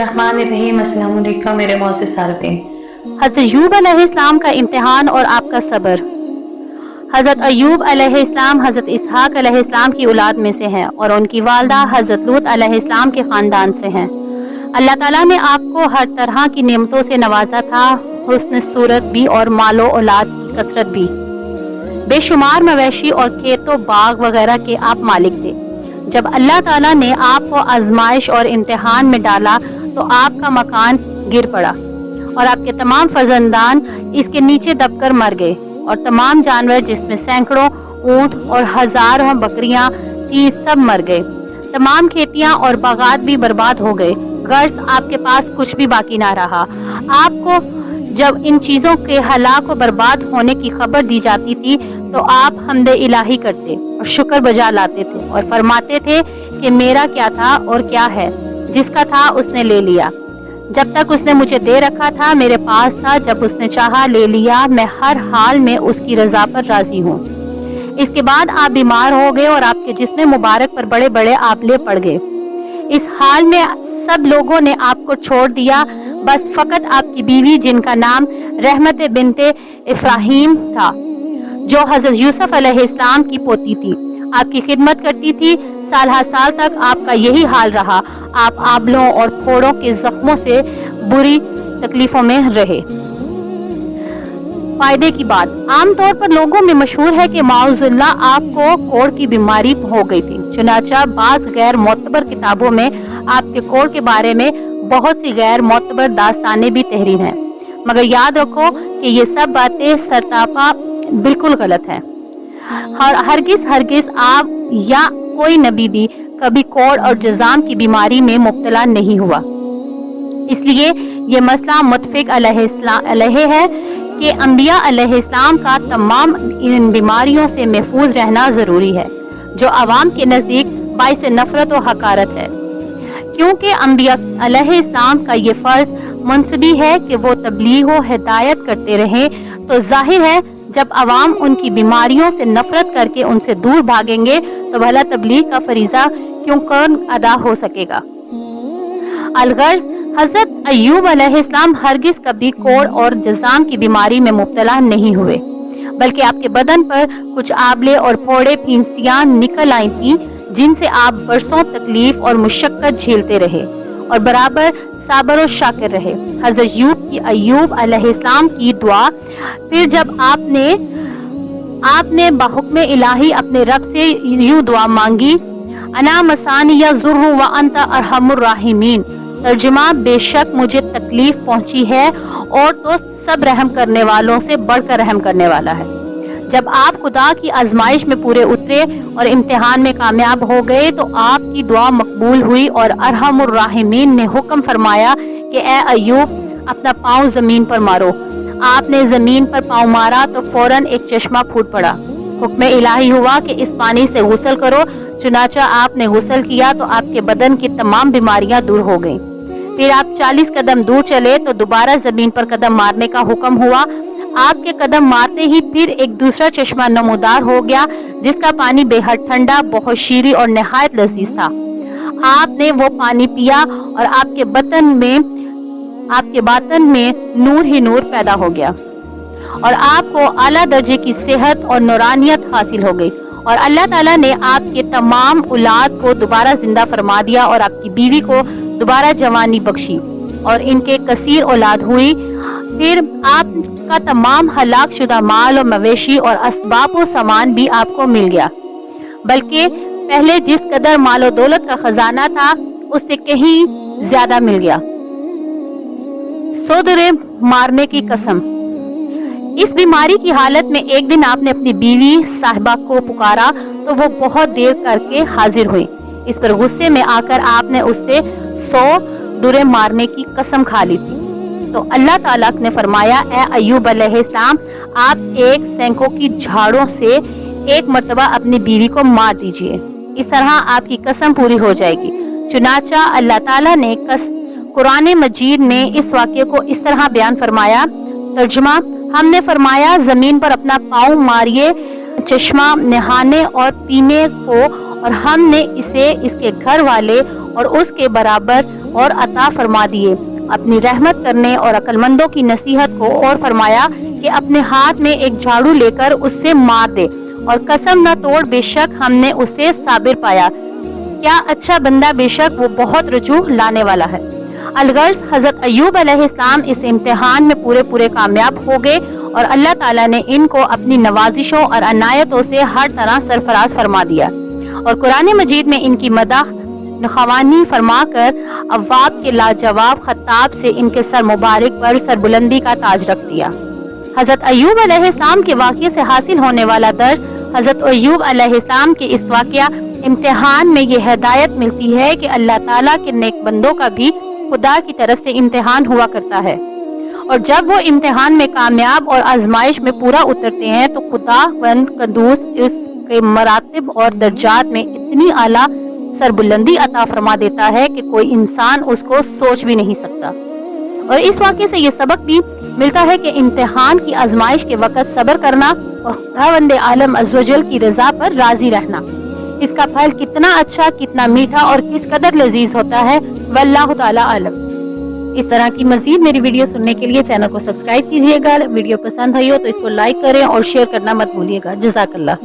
बिस्मिल्लाहिर्रहमानिर्रहीम। अस्सलाम वालेकुम मेरे मोअज़्ज़िज़ सारफ़ीन। हज़रत अय्यूब अलैहिस्सलाम का इम्तिहान और आपका सब्र। हज़रत अय्यूब अलैहिस्सलाम हज़रत इसहाक अलैहिस्सलाम की औलाद में से हैं और उनकी वालदा हज़रत लूत अलैहिस्सलाम के ख़ानदान से हैं। अल्लाह ताला ने आपको हर तरह की नेमतों से नवाजा था, हुस्न सूरत भी और मालो औलाद की कसरत भी। बेशुमार मवेशी और खेतों बाग वगैरह के आप मालिक थे। जब अल्लाह ताला ने आपको आजमाइश और इम्तिहान में डाला तो आपका मकान गिर पड़ा और आपके तमाम फर्जंदान इसके नीचे दबकर मर गए और तमाम जानवर जिसमें सैकड़ों ऊंट और हजारों बकरियां थी सब मर गए। तमाम खेतियां और बागात भी बर्बाद हो गए, गर्ज आपके पास कुछ भी बाकी ना रहा। आपको जब इन चीजों के हलाक और बर्बाद होने की खबर दी जाती थी तो आप हमदे इलाही करते और शुक्र बजा लाते थे और फरमाते थे कि मेरा क्या था और क्या है, जिसका था उसने ले लिया। जब तक उसने मुझे दे रखा था मेरे पास था, जब उसने चाहा ले लिया। मैं हर हाल में उसकी रजा पर राजी हूँ। इसके बाद आप बीमार हो गए और आपके जिस्म मुबारक पर बड़े बड़े आबले पड़ गए। इस हाल में सब लोगों ने आपको छोड़ दिया, बस फकत आपकी बीवी जिनका नाम रहमत बिनते इब्राहिम था, जो हजरत यूसुफ अलैहिस्सलाम की पोती थी, आपकी खिदमत करती थी। साल हर साल तक आपका यही हाल रहा। आप आबलों और फोड़ों के जख्मों से बुरी तकलीफों में रहे। फायदे की बात, आमतौर पर लोगों में मशहूर है कि माउजुल्ला आपको कोढ़ की बीमारी हो गई थी। चुनाचा बाज गैर मोतबर किताबों में आपके कोढ़ के बारे में बहुत सी गैर मोतबर दास्तानें भी तहरीर हैं, मगर याद रखो कि ये सब बातें सरताफा बिल्कुल गलत है। हरगिज आप या कोई नबी भी कभी कोढ़ और जज़ाम की बीमारी में मुब्तला नहीं हुआ। इसलिए ये मसला मुत्तफ़िक़ अलैहि है कि अंबिया अलैहिस्सलाम का तमाम इन बीमारियों से महफूज रहना जरूरी है, जो अवाम के नज़दीक बाइस नफरत और हकारत है। क्योंकि अंबिया अलैहिस्सलाम का ये फर्ज मुनसबी है कि वो तबलीग व हिदायत करते रहें, तो जाहिर है जब अवाम उनकी बीमारियों से नफरत करके उनसे दूर भागेंगे तो भला तबलीग का फरीजा क्यों कर अदा हो सकेगा। अलगर्ज हजरत अय्यूब अलैहिस्सलाम हरगिज कभी कोढ़ और जज़ाम की बीमारी में मुब्तला नहीं हुए, बल्कि आपके बदन पर कुछ आबले और फोड़े फींसियां निकल आई थी, जिनसे आप बरसों तकलीफ और मुशक्कत झेलते रहे और बराबर साबर और शाकिर रहे। हजरत अय्यूब अलैहिस्सलाम की दुआ, फिर जब आपने बहुक्म इलाही अपने रब से यूं दुआ मांगी, अना मसानी या जुर्रु व अंता अरहमुर राहिमीन, तर्जुमा बेशक मुझे तकलीफ पहुंची है और तो सब रहम करने वालों से बढ़कर रहम करने वाला है। जब आप खुदा की आजमाइश में पूरे उतरे और इम्तिहान में कामयाब हो गए तो आपकी दुआ मकबूल हुई और अरहमुर राहिमीन ने हुक्म फरमाया कि ए अय्यूब अपना पाँव जमीन पर मारो। आपने जमीन पर पाँव मारा तो फौरन एक चश्मा फूट पड़ा। हुक्म इलाही हुआ कि इस पानी से गुस्ल करो। चुनाचा आपने गुस्ल किया तो आपके बदन की तमाम बीमारियां दूर हो गईं। फिर आप 40 कदम दूर चले तो दोबारा जमीन पर कदम मारने का हुक्म हुआ। आपके कदम मारते ही फिर एक दूसरा चश्मा नमूदार हो गया, जिसका पानी बेहद ठंडा, बहुत शीरी और निहायत लजीज था। आपने वो पानी पिया और आपके बातन में नूर ही नूर पैदा हो गया और आपको आला दर्जे की सेहत और नूरानियत हासिल हो गई और अल्लाह ताला ने आपके तमाम औलाद को दोबारा जिंदा फरमा दिया और आपकी बीवी को दोबारा जवानी बख्शी और इनके कसीर औलाद हुई। फिर आपका तमाम हलाक शुदा माल और मवेशी और असबाब व सामान भी आपको मिल गया, बल्कि पहले जिस कदर मालो दौलत का खजाना था उससे कहीं ज्यादा मिल गया। सोदरे मारने की कसम, इस बीमारी की हालत में एक दिन आपने अपनी बीवी साहिबा को पुकारा तो वो बहुत देर करके हाजिर हुई। इस पर गुस्से में आकर आपने उससे 100 दुरे मारने की कसम खा ली थी। तो अल्लाह ताला ने फरमाया, ए अय्यूब अलैहिस्सलाम, आप एक सैकों की झाड़ों से एक मर्तबा अपनी बीवी को मार दीजिए, इस तरह आपकी कसम पूरी हो जाएगी। चुनाचा अल्लाह ताला ने कुरान मजीद में इस वाक़े को इस तरह बयान फरमाया। तर्जुमा, हमने फरमाया जमीन पर अपना पाँव मारिए चश्मा नहाने और पीने को, और हमने इसे इसके घर वाले और उसके बराबर और अता फरमा दिए, अपनी रहमत करने और अक्लमंदों की नसीहत को, और फरमाया कि अपने हाथ में एक झाड़ू लेकर उससे मार दे और कसम न तोड़, बेशक हमने उसे साबिर पाया, क्या अच्छा बंदा, बेशक वो बहुत रजू लाने वाला है। अलगर्ज हजरत अय्यूब अलैहिस्सलाम इस इम्तिहान में पूरे कामयाब हो गए और अल्लाह ताला ने इनको अपनी नवाजिशों और अनायतों से हर तरह सरफराज फरमा दिया और कुरान मजीद में इनकी मदह खवानी फरमाकर अव्वाब के लाजवाब खताब से इनके सर मुबारक पर सरबुलंदी का ताज रख दिया। हजरत अय्यूब अलैहिस्सलाम के वाक़ये से हासिल होने वाला दर्ज, हजरत अय्यूब अलैहिस्सलाम के इस वाक़या इम्तिहान में ये हिदायत मिलती है कि अल्लाह ताला के नेक बंदों का भी खुदा की तरफ से इम्तिहान हुआ करता है और जब वो इम्तिहान में कामयाब और आजमाइश में पूरा उतरते हैं तो खुदावंद कद्दूस इसके मरातिब और दर्जात में इतनी आला सरबुलंदी अता फरमा देता है कि कोई इंसान उसको सोच भी नहीं सकता। और इस वाक़े से ये सबक भी मिलता है कि इम्तिहान की आजमाइश के वक़्त सब्र करना और खुदावंद आलम अज़्ज़ व जल की रज़ा पर राजी रहना, इसका फल कितना अच्छा, कितना मीठा और किस कदर लजीज होता है, वल्लाहु ताला आलम। इस तरह की मजीद मेरी वीडियो सुनने के लिए चैनल को सब्सक्राइब कीजिएगा। वीडियो पसंद आई हो तो इसको लाइक करें और शेयर करना मत भूलिएगा। जज़ाकल्लाह।